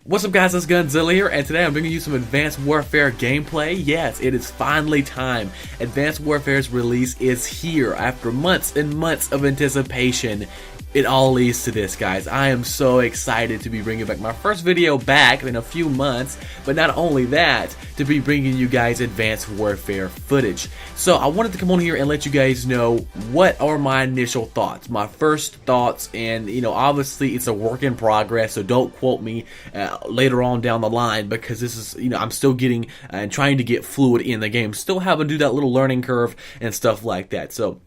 What's up guys, it's Gunzilla here, and today I'm bringing you some Advanced Warfare gameplay. Yes, it is finally time. Advanced Warfare's release is here after months and months of anticipation. It all leads to this, guys. I am so excited to be bringing back my first video back in a few months, but not only that, to be bringing you guys Advanced Warfare footage. So I wanted to come on here and let you guys know what are my initial thoughts, my first thoughts, and obviously it's a work in progress, so don't quote me later on down the line, because this is, I'm still getting and trying to get fluid in the game, still having to do that little learning curve and stuff like that. So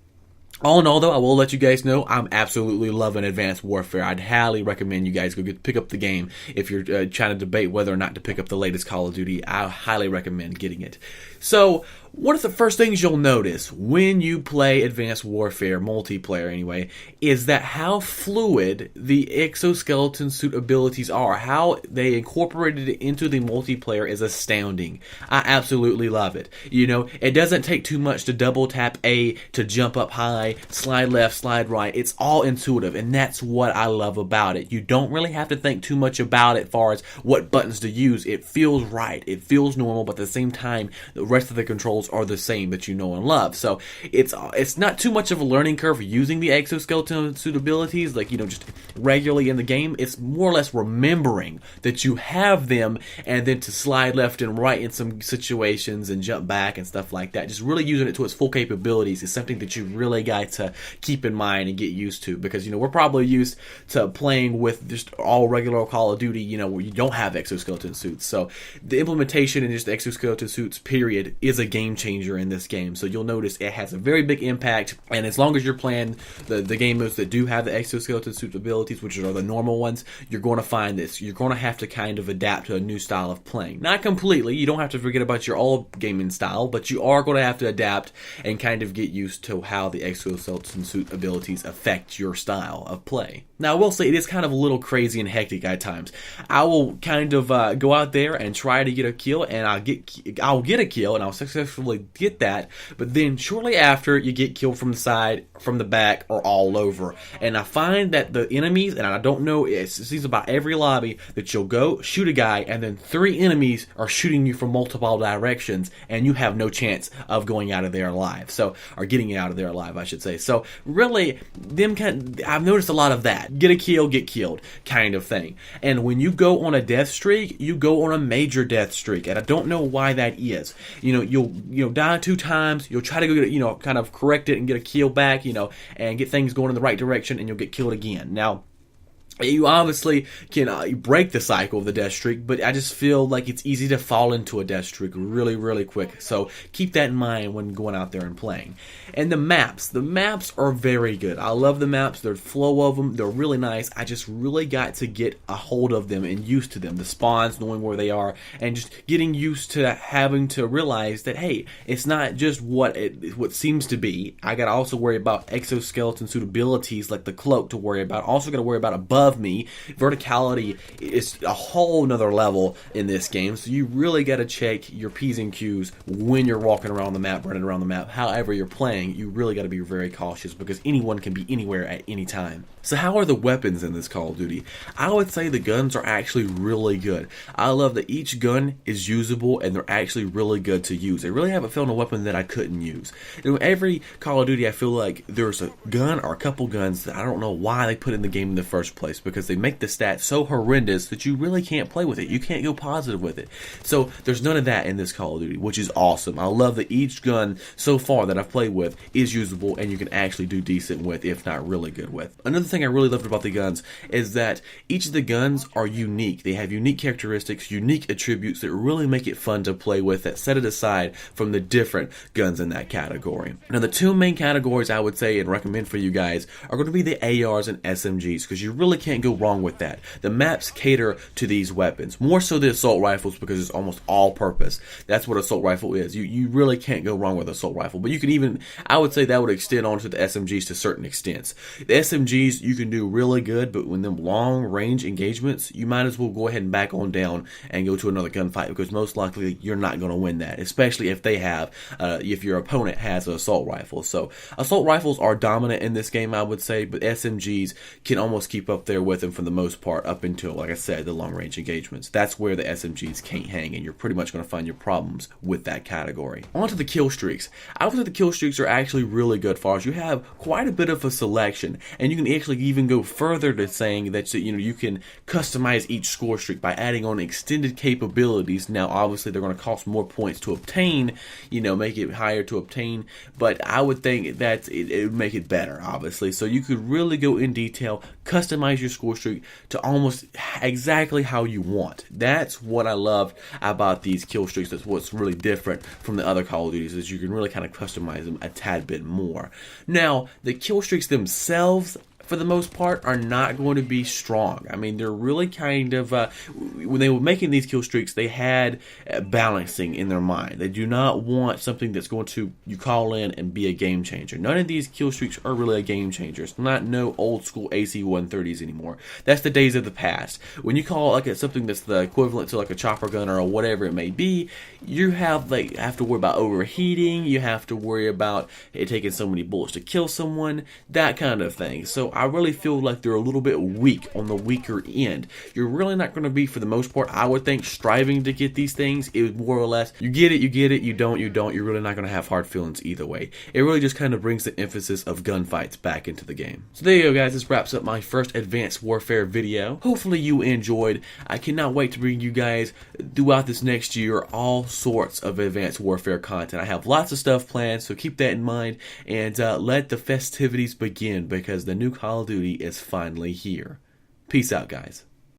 all in all, though, I will let you guys know I'm absolutely loving Advanced Warfare. I'd highly recommend you guys go pick up the game if you're trying to debate whether or not to pick up the latest Call of Duty. I highly recommend getting it. So, one of the first things you'll notice when you play Advanced Warfare, multiplayer anyway, is that how fluid the exoskeleton suit abilities are. How they incorporated it into the multiplayer is astounding. I absolutely love it. It doesn't take too much to double tap A to jump up high, slide left, slide right. It's all intuitive, and that's what I love about it. You don't really have to think too much about it as far as what buttons to use. It feels right. It feels normal, but at the same time, the rest of the controls are the same that you know and love. So it's not too much of a learning curve using the exoskeleton suit abilities, like just regularly in the game. It's more or less remembering that you have them, and then to slide left and right in some situations and jump back and stuff like that. Just really using it to its full capabilities is something that you really got to keep in mind and get used to, because we're probably used to playing with just all regular Call of Duty, where you don't have exoskeleton suits. So the implementation in just exoskeleton suits period is a game changer in this game. So you'll notice it has a very big impact, and as long as you're playing the game modes that do have the exoskeleton suit abilities, which are the normal ones, you're going to find this. You're going to have to kind of adapt to a new style of playing. Not completely, you don't have to forget about your old gaming style, but you are going to have to adapt and kind of get used to how the exoskeleton suit abilities affect your style of play. Now I will say it is kind of a little crazy and hectic at times. I will kind of go out there and try to get a kill, and I'll get a kill and I'll successfully get that, but then shortly after you get killed from the side, from the back, or all over. And I find that the enemies, and I don't know, it seems about every lobby that you'll go shoot a guy and then 3 enemies are shooting you from multiple directions, and you have no chance of going out of there alive. So, or getting out of there alive, I should say. So really, I've noticed a lot of that. Get a kill, get killed kind of thing. And when you go on a death streak, you go on a major death streak, and I don't know why that is. You'll die 2 times, you'll try to go get kind of correct it and get a kill back, and get things going in the right direction, and you'll get killed again. Now, you obviously can break the cycle of the death streak, but I just feel like it's easy to fall into a death streak really, really quick. So keep that in mind when going out there and playing. And the maps are very good. I love the maps. The flow of them, they're really nice. I just really got to get a hold of them and used to them. The spawns, knowing where they are, and just getting used to having to realize that, hey, it's not just what seems to be. I got to also worry about exoskeleton suit abilities like the cloak to worry about. Also got to worry about above me. Verticality is a whole nother level in this game, so you really got to check your P's and Q's when you're walking around the map, running around the map. However you're playing, you really got to be very cautious, because anyone can be anywhere at any time. So how are the weapons in this Call of Duty? I would say the guns are actually really good. I love that each gun is usable, and they're actually really good to use. I really haven't found a weapon that I couldn't use. Every Call of Duty, I feel like there's a gun or a couple guns that I don't know why they put in the game in the first place, because they make the stats so horrendous that you really can't play with it. You can't go positive with it. So there's none of that in this Call of Duty, which is awesome. I love that each gun so far that I've played with is usable, and you can actually do decent with, if not really good with. Another thing I really loved about the guns is that each of the guns are unique. They have unique characteristics, unique attributes that really make it fun to play with, that set it aside from the different guns in that category. Now the 2 main categories I would say and recommend for you guys are going to be the ARs and SMGs, because you really can't go wrong with that. The maps cater to these weapons, more so the assault rifles, because it's almost all purpose. That's what assault rifle is. You really can't go wrong with assault rifle, but you can even, I would say that would extend on to the SMGs to certain extents. The SMGs you can do really good, but when them long range engagements, you might as well go ahead and back on down and go to another gunfight, because most likely you're not going to win that, especially if they have, if your opponent has an assault rifle. So assault rifles are dominant in this game, I would say, but SMGs can almost keep up there with them for the most part up until, like I said, the long-range engagements. That's where the SMGs can't hang, and you're pretty much going to find your problems with that category. On to the kill streaks. I would say the kill streaks are actually really good far as you have quite a bit of a selection, and you can actually even go further to saying that you can customize each score streak by adding on extended capabilities. Now, obviously, they're going to cost more points to obtain, make it higher to obtain, but I would think that it would make it better, obviously. So you could really go in detail, customize your score streak to almost exactly how you want. That's what I love about these kill streaks. That's what's really different from the other Call of Duties, is you can really kind of customize them a tad bit more. Now, the kill streaks themselves, for the most part, are not going to be strong. I mean, they're really kind of, when they were making these kill streaks, they had balancing in their mind. They do not want something that's going to, you call in and be a game changer. None of these kill streaks are really a game changer. It's not no old school AC-130s anymore. That's the days of the past. When you call like something that's the equivalent to like a chopper gun or whatever it may be, you have to worry about overheating. You have to worry about it taking so many bullets to kill someone, that kind of thing. So I really feel like they're a little bit weak, on the weaker end. You're really not going to be, for the most part, I would think, striving to get these things. It was more or less, you get it, you don't. You're really not going to have hard feelings either way. It really just kind of brings the emphasis of gunfights back into the game. So there you go, guys. This wraps up my first Advanced Warfare video. Hopefully you enjoyed. I cannot wait to bring you guys, throughout this next year, all sorts of Advanced Warfare content. I have lots of stuff planned, so keep that in mind, and let the festivities begin, because the new Call of Duty is finally here. Peace out, guys.